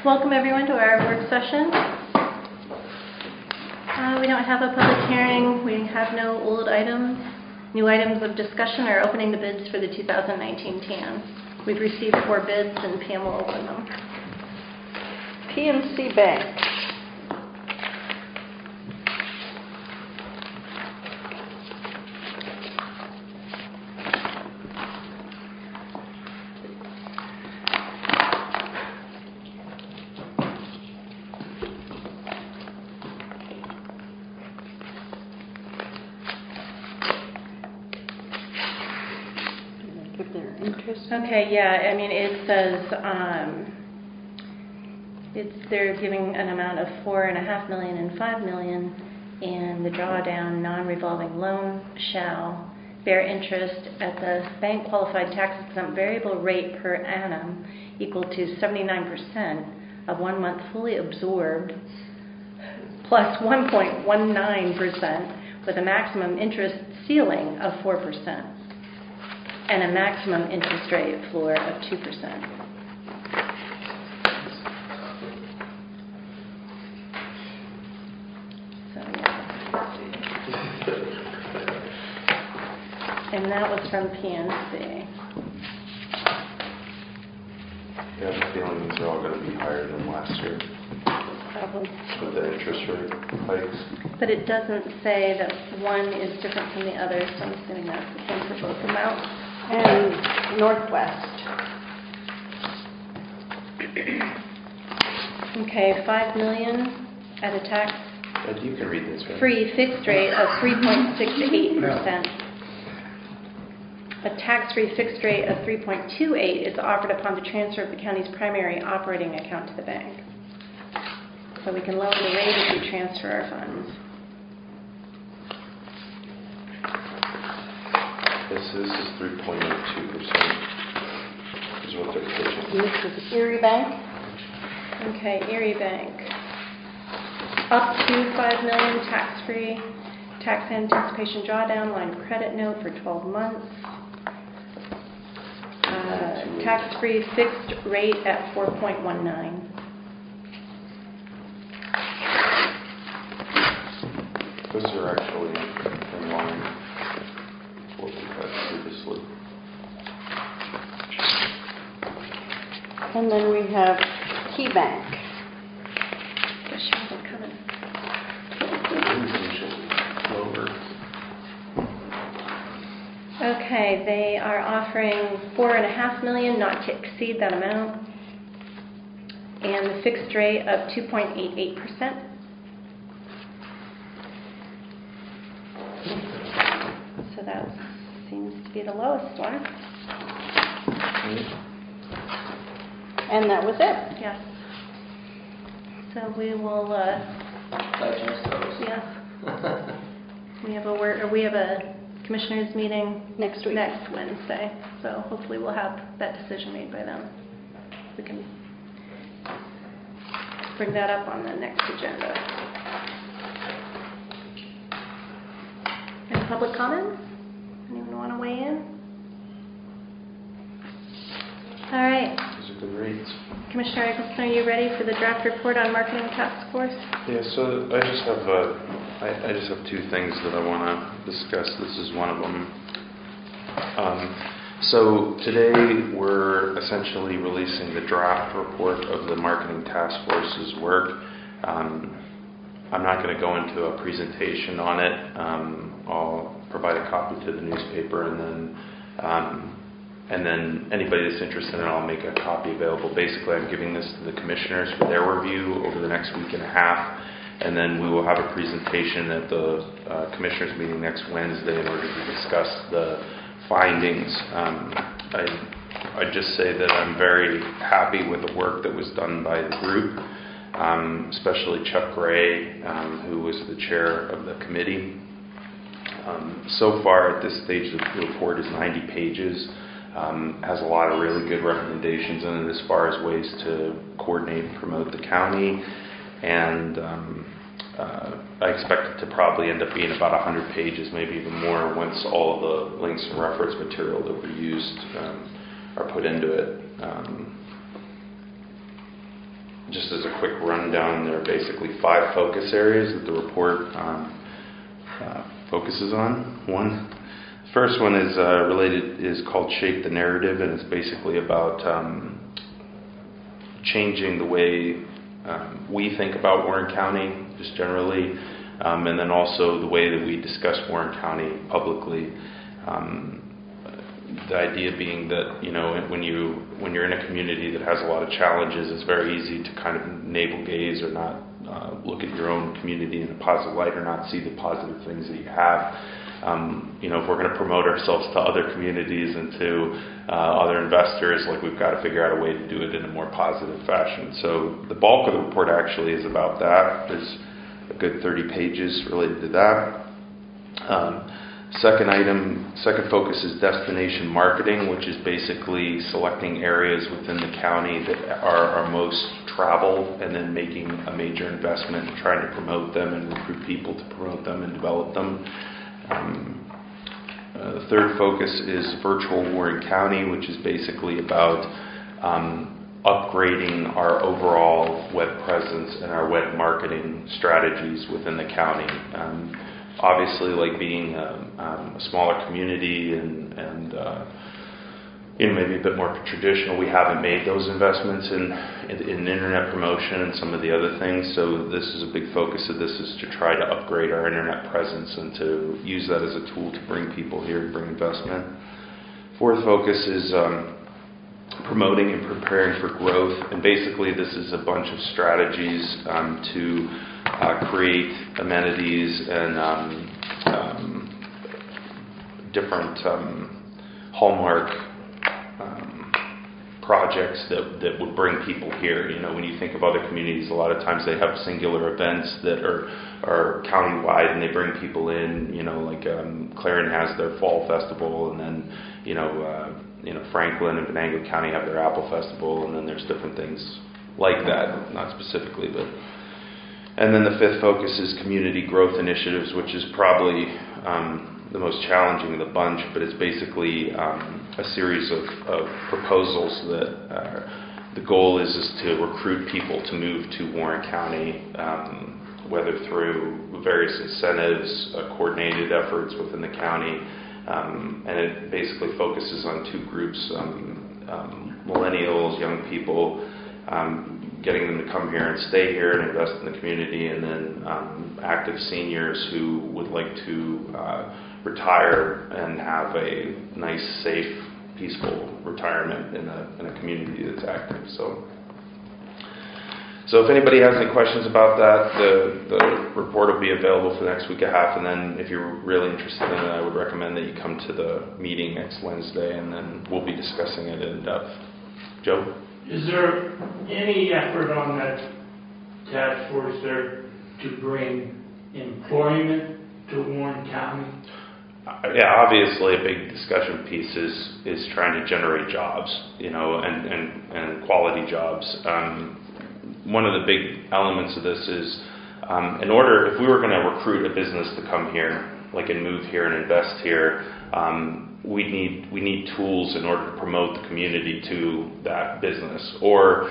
Welcome everyone to our work session. We don't have a public hearing. We have no old items. New items of discussion are opening the bids for the 2019 TAN. We've received 4 bids and Pam will open them. PNC Bank. Okay, yeah, I mean, it says they're giving an amount of $4.5 million and $5 million, and the drawdown non-revolving loan shall bear interest at the bank qualified tax exempt variable rate per annum equal to 79% of 1 month fully absorbed plus 1.19% with a maximum interest ceiling of 4%. And a maximum interest rate floor of 2%. So, and that was from PNC. I have a feeling these are all going to be higher than last year. Probably. With the interest rate hikes. But it doesn't say that one is different from the other, so I'm assuming that's the same for both amounts. And Northwest. Okay, $5 million at a tax You can read this, right? free fixed rate of 3.68%. A tax-free fixed rate of 3.28 is offered upon the transfer of the county's primary operating account to the bank. So we can lower the rate if we transfer our funds. This is 3.82% is what they're pitching. This is Erie Bank. Okay, Erie Bank. Up to $5 million tax-free tax anticipation drawdown line of credit note for 12 months. Tax-free fixed rate at 4.19. Those are actually in line with what we've had previously. And then we have Key Bank. Guess she wasn't coming. Lower. Okay, they are offering $4.5 million, not to exceed that amount, and the fixed rate of 2.88%. So that seems to be the lowest one. And that was it. Yes. So we will. Yes. We have a commissioners meeting Next week. next Wednesday. So hopefully we'll have that decision made by then. We can bring that up on the next agenda. Any public comments? Anyone want to weigh in? All right. Those are good rates. Commissioner Eccleston, are you ready for the draft report on marketing task force? Yeah, so I just have 2 things that I want to discuss. This is one of them. So today we're essentially releasing the draft report of the marketing task force's work. I'm not going to go into a presentation on it. I'll provide a copy to the newspaper, and then anybody that's interested in it, I'll make a copy available. Basically, I'm giving this to the commissioners for their review over the next week and a half, and then we will have a presentation at the commissioners meeting next Wednesday in order to discuss the findings. I just say that I'm very happy with the work that was done by the group, especially Chuck Gray, who was the chair of the committee. So far at this stage, the report is 90 pages. Has a lot of really good recommendations in it as far as ways to coordinate and promote the county, and I expect it to probably end up being about 100 pages, maybe even more, once all of the links and reference material that were used are put into it. just as a quick rundown, there are basically 5 focus areas that the report focuses on. The first one is called Shape the Narrative, and it's basically about changing the way we think about Warren County, just generally, and then also the way that we discuss Warren County publicly. The idea being that, when you're in a community that has a lot of challenges, it's very easy to kind of navel gaze or not look at your own community in a positive light or not see the positive things that you have. If we're going to promote ourselves to other communities and to other investors, we've got to figure out a way to do it in a more positive fashion. So the bulk of the report actually is about that. There's a good 30 pages related to that. Second focus is destination marketing, which is basically selecting areas within the county that are most traveled and then making a major investment in trying to promote them and recruit people to promote them and develop them. The third focus is virtual Warren County, which is basically about upgrading our overall web presence and our web marketing strategies within the county. Obviously, being a smaller community and maybe a bit more traditional, we haven't made those investments in internet promotion and some of the other things. So this is a big focus of this, is to try to upgrade our internet presence and to use that as a tool to bring people here, bring investment. Fourth focus is promoting and preparing for growth. And basically, this is a bunch of strategies to create amenities and different hallmark projects that would bring people here. When you think of other communities, a lot of times they have singular events that are countywide and they bring people in. Clarion has their fall festival, and then Franklin and Venango County have their apple festival, and then there's different things like that, not specifically, but. And then the fifth focus is community growth initiatives, which is probably the most challenging of the bunch, but it's basically a series of proposals that the goal is to recruit people to move to Warren County, whether through various incentives, coordinated efforts within the county, and it basically focuses on 2 groups, millennials, young people, getting them to come here and stay here and invest in the community, and then active seniors who would like to retire and have a nice, safe, peaceful retirement in a community that's active. So if anybody has any questions about that, the report will be available for the next week and a half, and then if you're really interested in it, I would recommend that you come to the meeting next Wednesday, and then we'll be discussing it in depth. Joe? Is there any effort on that task force there to bring employment to Warren County? Yeah, obviously a big discussion piece is trying to generate jobs, and quality jobs. One of the big elements of this is, if we were going to recruit a business to come here, and move here and invest here, we need tools in order to promote the community to that business, or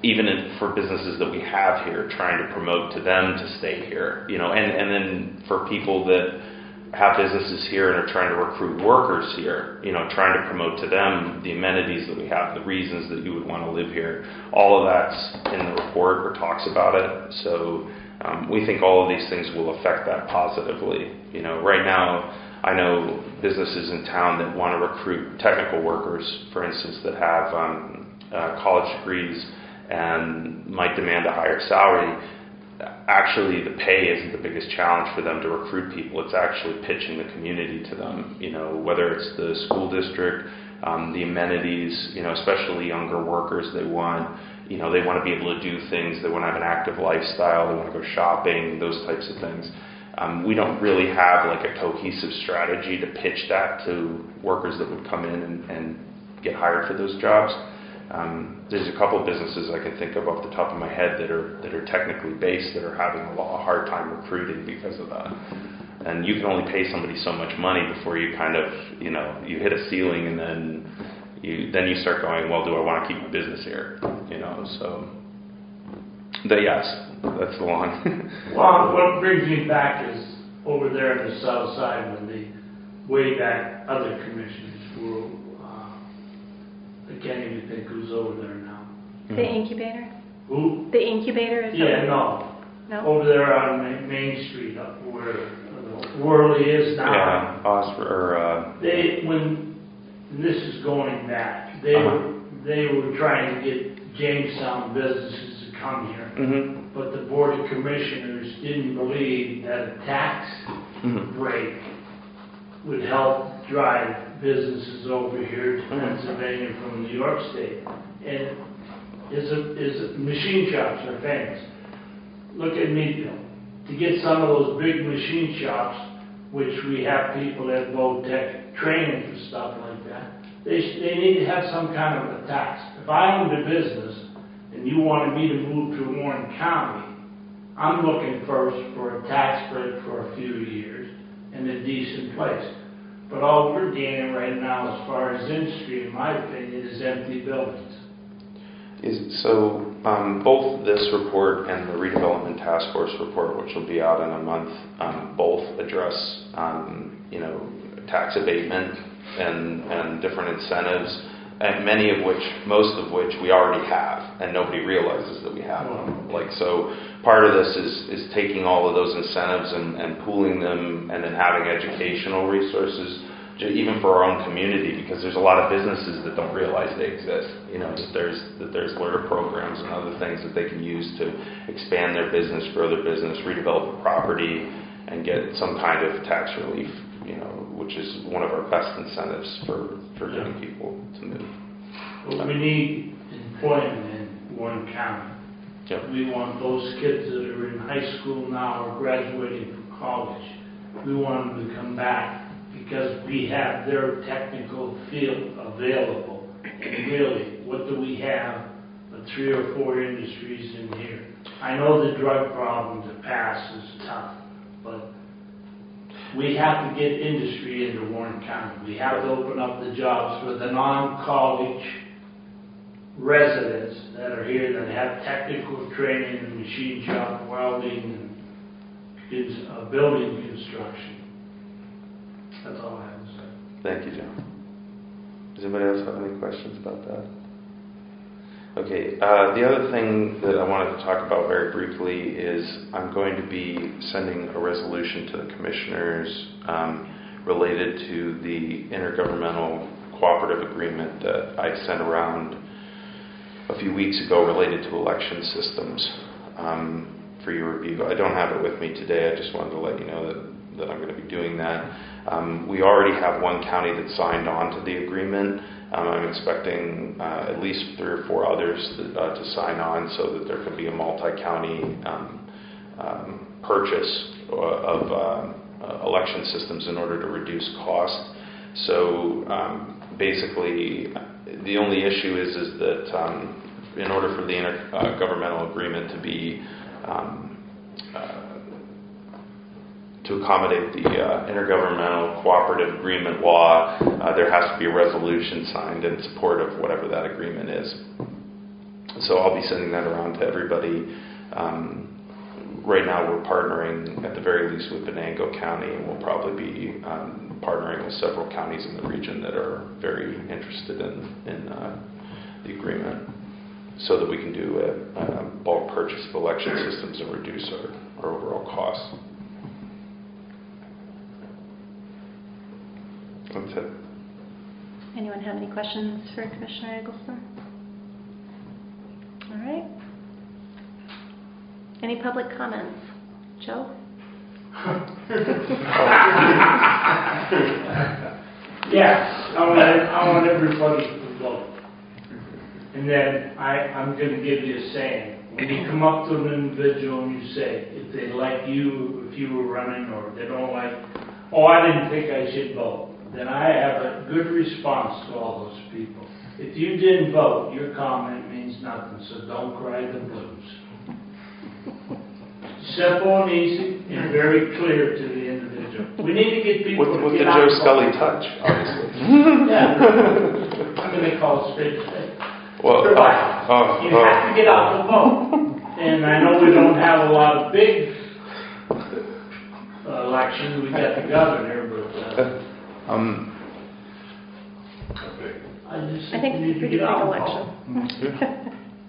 even for businesses that we have here, trying to promote to them to stay here, and then for people that have businesses here and are trying to recruit workers here, trying to promote to them the amenities that we have, the reasons that you would want to live here. All of that's in the report or talks about it. So we think all of these things will affect that positively. Right now, I know businesses in town that want to recruit technical workers, for instance, that have college degrees and might demand a higher salary. Actually, the pay isn't the biggest challenge for them to recruit people. It's actually pitching the community to them, whether it's the school district, the amenities, especially younger workers. They want to be able to do things. They want to have an active lifestyle. They want to go shopping, those types of things. We don't really have a cohesive strategy to pitch that to workers that would come in and get hired for those jobs. There's a couple of businesses I can think of off the top of my head that are technically based that are having a hard time recruiting because of that. And you can only pay somebody so much money before you kind of, you hit a ceiling, and then you start going, well, do I want to keep my business here? So Yes, that's the one. Well, what brings me back is over there on the south side when the way back other commissioners were, I can't even think who's over there now. The incubator? Who? The incubator is Yeah, over- no. No? Over there on Main Street, up where Worley is now. Yeah, Oscar, When this is going back, they were trying to get Jamestown businesses to come here. But the Board of Commissioners didn't believe that a tax break would help drive businesses over here to Pennsylvania from New York State. And machine shops are famous. Look at Meadville. To get some of those big machine shops, which we have people at Tech training for stuff like that, they need to have some kind of a tax. If I owned a business and you wanted me to move to Warren County, I'm looking first for a tax break for a few years in a decent place. But all we're gaining right now as far as industry, in my opinion, is empty buildings. Both this report and the redevelopment task force report, which will be out in a month, both address tax abatement and different incentives, and most of which we already have, and nobody realizes that we have them. Part of this is taking all of those incentives and pooling them, and then having educational resources, even for our own community, because there's a lot of businesses that don't realize they exist. That there's learner programs and other things that they can use to expand their business, grow their business, redevelop a property, and get some kind of tax relief. Which is one of our best incentives for getting people to move. But we need employment in Warren County. Yep. We want those kids that are in high school now or graduating from college. We want them to come back because we have their technical field available. And really, what do we have but 3 or 4 industries in here? I know the drug problem to pass is tough, but we have to get industry into Warren County. We have to open up the jobs for the non-college residents that are here that have technical training in machine shop, welding, and building construction. That's all I have to say. Thank you, John. Does anybody else have any questions about that? Okay, the other thing that I wanted to talk about very briefly is I'm going to be sending a resolution to the commissioners related to the intergovernmental cooperative agreement that I sent around a few weeks ago related to election systems for your review. I don't have it with me today. I just wanted to let you know that I'm going to be doing that. We already have one county that signed on to the agreement. I'm expecting at least 3 or 4 others to sign on so that there could be a multi-county purchase of election systems in order to reduce cost. So basically, the only issue is that in order for the intergovernmental agreement to be to accommodate the intergovernmental cooperative agreement law, there has to be a resolution signed in support of whatever that agreement is. So I'll be sending that around to everybody. Right now we're partnering at the very least with Venango County, and we'll probably be partnering with several counties in the region that are very interested in the agreement, so that we can do a bulk purchase of election systems and reduce our overall costs. That's it. Anyone have any questions for Commissioner Eggleston? All right. Any public comments? Joe? Yeah, I want everybody to vote. And then I'm going to give you a saying. When you come up to an individual and you say, if they like you, if you were running, or they don't like, oh, I didn't think I should vote, then I have a good response to all those people. If you didn't vote, your comment means nothing, so don't cry the blues. Simple and easy and very clear to the individual. We need to get people with to get the out Joe and Scully vote. touch, obviously. Yeah. I'm going to call it spade a spade. Well, You have to get out and vote. And I know we don't have a lot of big elections. We got the governor, but I just I think we need it's to a pretty get big on. election.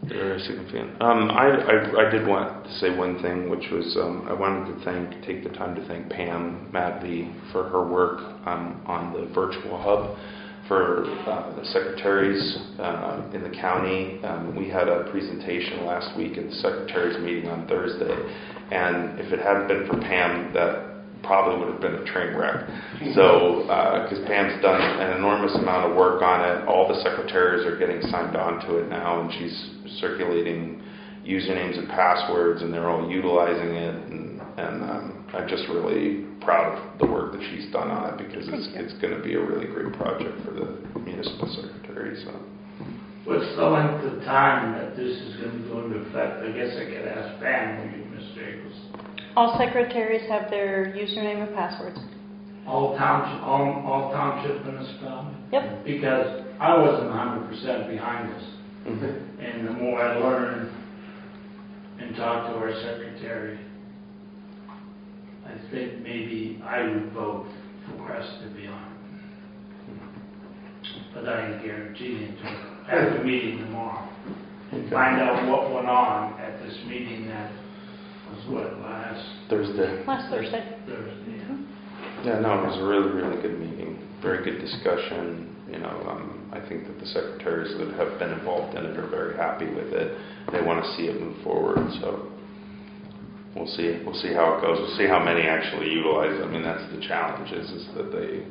Very significant. I did want to say one thing, which was I wanted to take the time to thank Pam Madvey for her work on the virtual hub for the secretaries in the county. We had a presentation last week at the secretaries meeting on Thursday, and if it hadn't been for Pam, that probably would have been a train wreck. So, because Pam's done an enormous amount of work on it, all the secretaries are getting signed on to it now, and she's circulating usernames and passwords, and they're all utilizing it. And I'm just really proud of the work that she's done on it, because it's going to be a really great project for the municipal secretary. So, What's the length of time that this is going to go into effect? I guess I could ask Pam, or you, Mr. Eccles. All secretaries have their username and passwords. All township municipalities? Yep. Because I wasn't 100% behind this. mm-hmm. And the more I learn and talk to our secretary, I think maybe I would vote for us to be on. But I ain't guaranteeing until after the meeting tomorrow. And find out what went on at this meeting that was last Thursday. Last Thursday. Thursday. Yeah, no, it was a really, really good meeting. Very good discussion. I think that the secretaries that have been involved in it are very happy with it. They want to see it move forward. So we'll see. We'll see how it goes. We'll see how many actually utilize it. I mean, that's the challenge. Is that they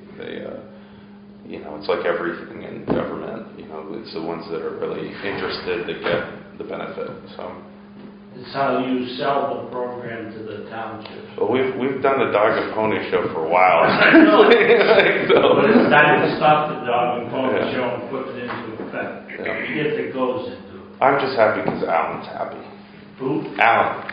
it's like everything in government. It's the ones that are really interested that get the benefit. So. It's how you sell the program to the townships. Well, we've done the dog and pony show for a while. But it's time to stop the dog and pony show and put it into effect. Yeah. If it goes into it. I'm just happy because Alan's happy. Who? Alan.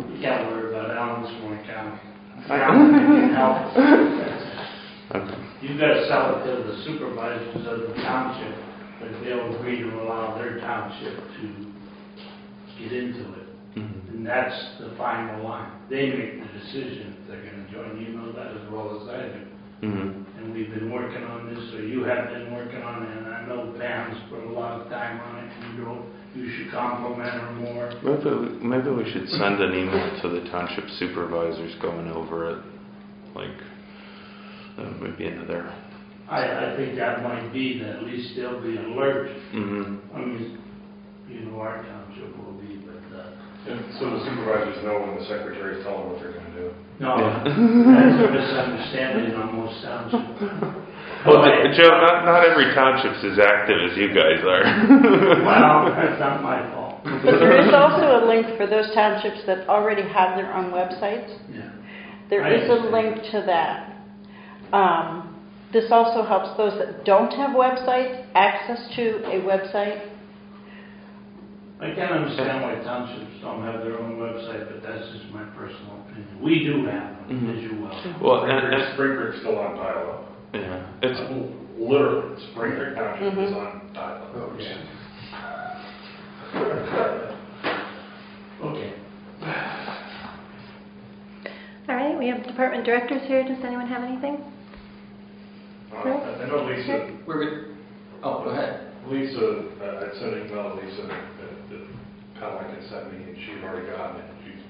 You can't worry about Allen's Point County. Alan can help. Okay. You've got to sell it to the supervisors of the township, but they'll agree to allow their township to get into it. Mm-hmm. And that's the final line. They make the decision if they're going to join. You know that as well as I do. Mm-hmm. And we've been working on this, or you have been working on it, and I know Pam's put a lot of time on it, and you should compliment her more. Maybe we should send an email to the township supervisors going over it. Maybe another. I think that might be, that at least they'll be alert. Mm-hmm. I mean, our township will be, but... So the supervisors know when the secretaries tell them what they're going to do. No, that's a misunderstanding on most townships. Well, Joe, not every township's as active as you guys are. Well, that's not my fault. But there is also a link for those townships that already have their own websites. Yeah. There is a link to that. This also helps those that don't have websites access to a website. I can't understand why townships don't have their own website, but that's just my personal opinion. We do have one, as you well. Well, Spring Creek's still on dial-up. yeah, it's Literally, Spring Creek Township is on dial-up. Oh, yeah. Okay. All right, we have department directors here. Does anyone have anything? I know Lisa. We're good. Oh, go ahead. Lisa, I sent an email to Lisa that Pamela had sent me, and she'd already gotten it. She's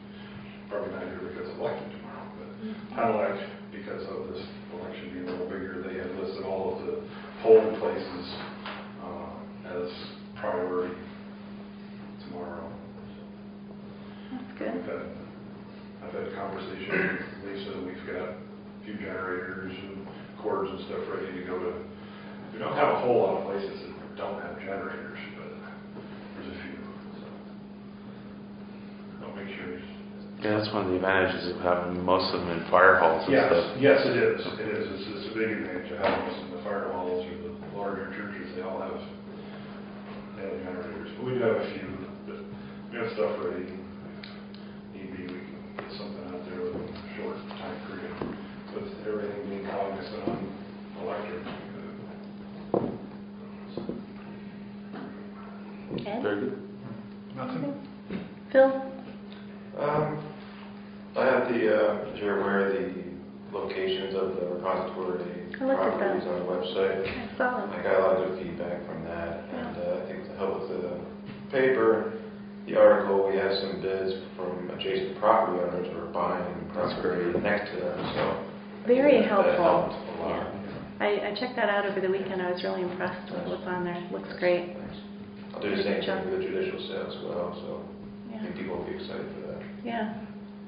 probably not here because of election tomorrow, but Pamela, because of this election being a little bigger, they had listed all of the polling places as priority tomorrow. That's good. I've had a conversation with Lisa. We've got a few generators and cords and stuff ready to go to. We don't have a whole lot of places that don't have generators, but there's a few. So I'll make sure. Yeah, that's one of the advantages of having most of them in fire halls and stuff. Yes, it is. It is. It's a big advantage of having us in the fire halls or the larger churches. They all have generators. But we do have a few. But we have stuff ready. Need be, we can get something out there within a short time period. With everything being cognizant on electric. Ed? Very good. Nothing. Phil? I have the, as you're aware, the locations of the repository I looked at properties that. on the website. I saw I it. got a lot of good feedback from that, and I think to help with the paper, the article, we have some bids from adjacent property owners who are buying property next to them, so. Very That helpful. helped a lot. I checked that out over the weekend. I was really impressed with what's on there. Looks great. I'll do the same thing with the judicial sale as well, so I Yeah. think people will be excited for that. Yeah.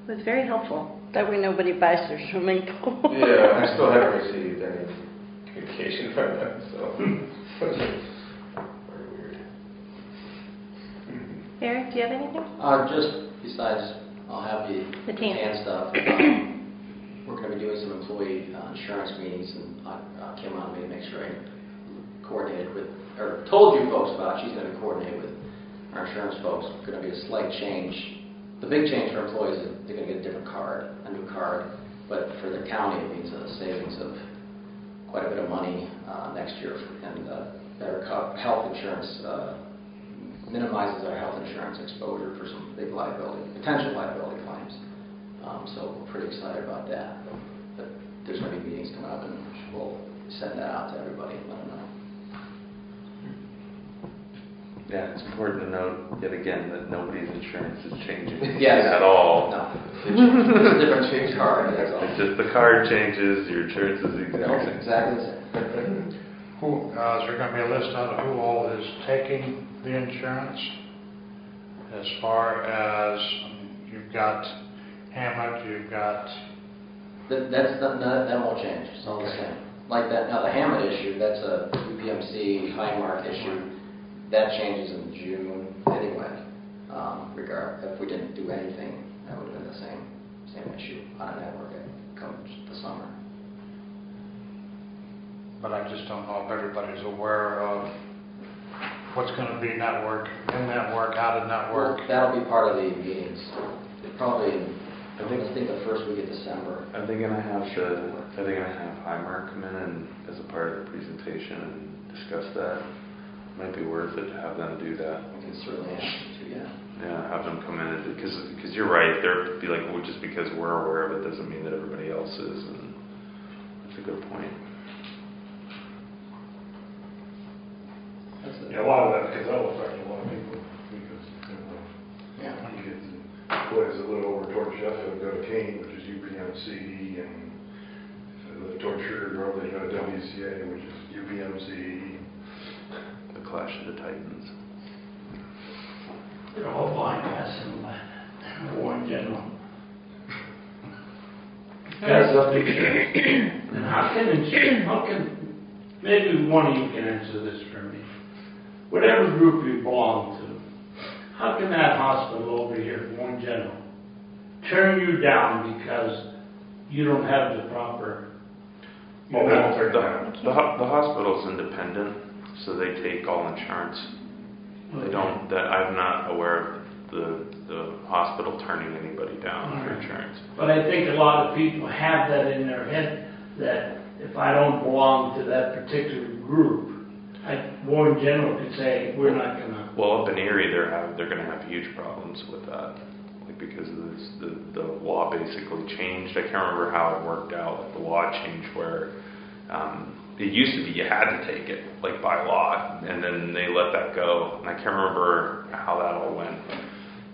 It was very helpful. That way nobody buys their swimming pool. Yeah, I still haven't received any communication from them, so. Very weird. Eric, do you have anything? Just besides, I'll have The team. and stuff. We're going to be doing some employee insurance meetings, and Kim wanted me to make sure I coordinated with, or told you folks about. She's going to be coordinated with our insurance folks. It's going to be a slight change. The big change for employees is they're going to get a different card, a new card. But for the county, it means a savings of quite a bit of money next year, and better health insurance minimizes our health insurance exposure for some big potential liability claims. So we're pretty excited about that. But there's going to be meetings coming up, and we'll send that out to everybody and let them know. Yeah, it's important to note yet again that nobody's insurance is changing Yes. at all. No. It's a different change card. That's all. It's just the card changes, your insurance is the exact same. Exactly the same. Is there going to be a list out of who all is taking the insurance? As far as you've got Hammett, you've got... That won't change. It's all the same. Like that, now the Hammett issue, that's a UPMC Highmark issue. That changes in June anyway. If we didn't do anything, that would have been the same issue on a network come the summer. But I just don't know if everybody's aware of what's going to be network, in-network, out-of-network. Well, that'll be part of the meetings. Probably, I think the first week of December. Are they gonna have Highmark come in and as a part of the presentation and discuss that? Might be worth it to have them do that. We can certainly ask them to, yeah. Yeah, have them come in and because you're right. They'd be like, well, just because we're aware of it doesn't mean that everybody else is, and that's a good point. Yeah, a lot of that, because that'll affect a lot of people, because, Yeah. when you get the employees that live over towards Sheffield, go to Kane, which is UPMC, and if they live towards Sugar Grove, they go to WCA, which is UPMC. The Clash of the Titans. They're all bypassing the war in general. That's a big thing. And how can, maybe one of you can answer this for me. Whatever group you belong to, how can that hospital over here, Warren General, turn you down because you don't have the proper... Well, the hospital's independent, so they take all insurance. They don't. I'm not aware of the hospital turning anybody down for insurance. But I think a lot of people have that in their head that if I don't belong to that particular group, Warren General could say we're not going to. Well, up in Erie, they're going to have huge problems with that, like because of this, the law basically changed. I can't remember how it worked out. Like the law changed where it used to be you had to take it like by law, and then they let that go. And I can't remember how that all went.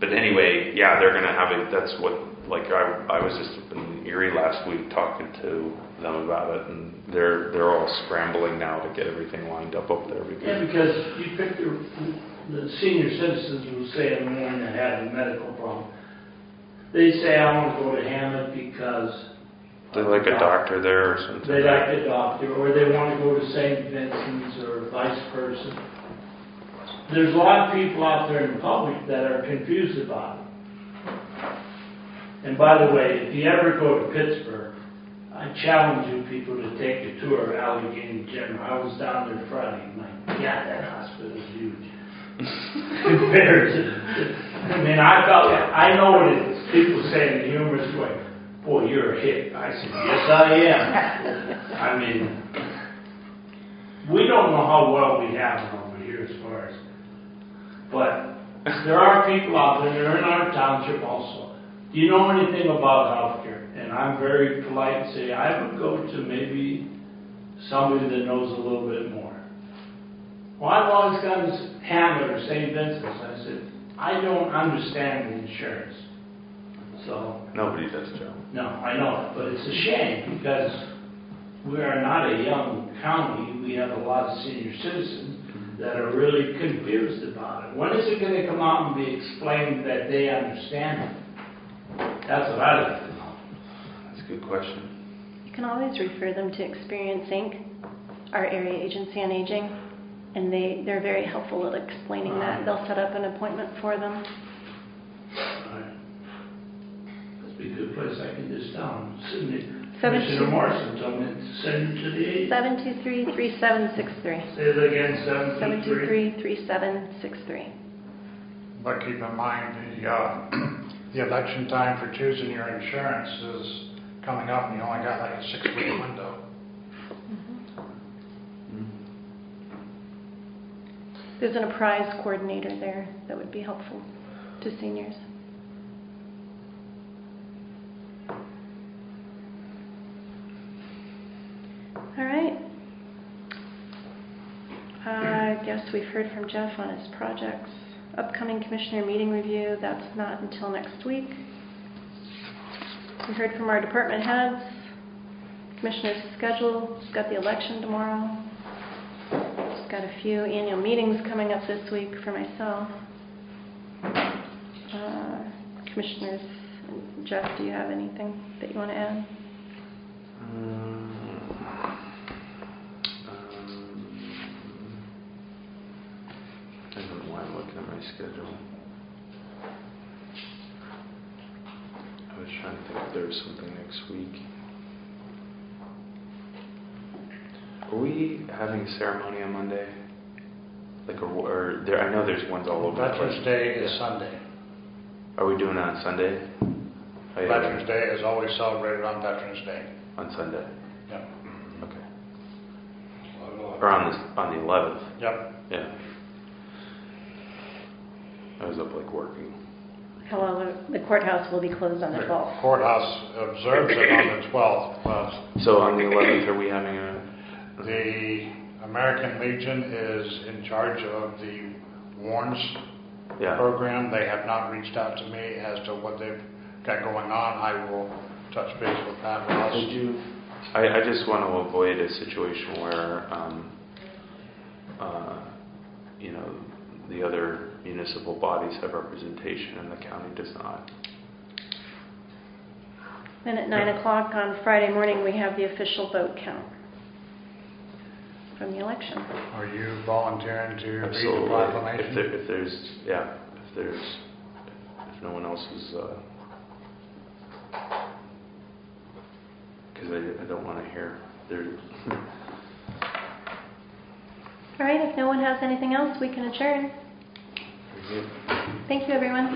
But anyway, yeah, they're going to have it. That's what. Like I was just up in Erie last week talking to them about it, and they're all scrambling now to get everything lined up there. Because you pick the senior citizens will say in the morning that have a medical problem. They say I want to go to Hammett because they like a doctor there or something. They like a doctor, or they want to go to St. Vincent's or vice versa. There's a lot of people out there in the public that are confused about it. And by the way, if you ever go to Pittsburgh, I challenge you people to take a tour of Allegheny General. I was down there Friday. My God, that hospital is huge. Compared to, I know what it is. People say in a humorous way, boy, you're a hick. I said, yes, I am. We don't know how well we have it over here as far as, but There are people out there, they're in our township also. Do you know anything about healthcare? And I'm very polite and say, I would go to maybe somebody that knows a little bit more. Well, I've always got this Hamlet or St. Vincent's. I said, I don't understand the insurance. So. Nobody does, Joe. No, I know, but it's a shame because we are not a young county. We have a lot of senior citizens that are really confused about it. When is it going to come out and be explained that they understand it? That's what I'd like to know. That's a good question. You can always refer them to Experience Inc., our area agency on aging, and they're very helpful at explaining that. They'll set up an appointment for them. Right. That'd be a good place I can just down. Commissioner 72 Morrison told me to send it to the agent. 723-3763. Say it again, 723. 723-3763. But keep in mind, the election time for choosing your insurance is coming up, and you only got like a 6-week window. There's an prize coordinator there that would be helpful to seniors. All right. I guess we've heard from Jeff on his projects. Upcoming commissioner meeting review, that's not until next week. We heard from our department heads. Commissioner's schedule, just got the election tomorrow. Just got a few annual meetings coming up this week for myself. Commissioners, Jeff, do you have anything that you want to add? I don't know why I'm looking at my schedule. I was trying to think if there was something next week. Are we having a ceremony on Monday? Like, or there? I know there's ones all over. Veterans Day is Sunday. Are we doing it on Sunday? Veterans Day is always celebrated on Veterans Day. On Sunday. Yep. Okay. Or on the 11th. Yep. Yeah. I was up like working. Hello, the courthouse will be closed on the 12th. Courthouse observes it on the 12th, but So on the 11th, are we having a? the American Legion is in charge of the Warns program. They have not reached out to me as to what they've got going on. I will touch base with Pat Ross. I just want to avoid a situation where, the other municipal bodies have representation and the county does not. Then at 9 o'clock on Friday morning, we have the official vote count from the election. Are you volunteering to read the Absolutely. proclamation? If no one else is, because I don't want to hear there. All right, if no one has anything else, we can adjourn. Very good. Thank you, everyone.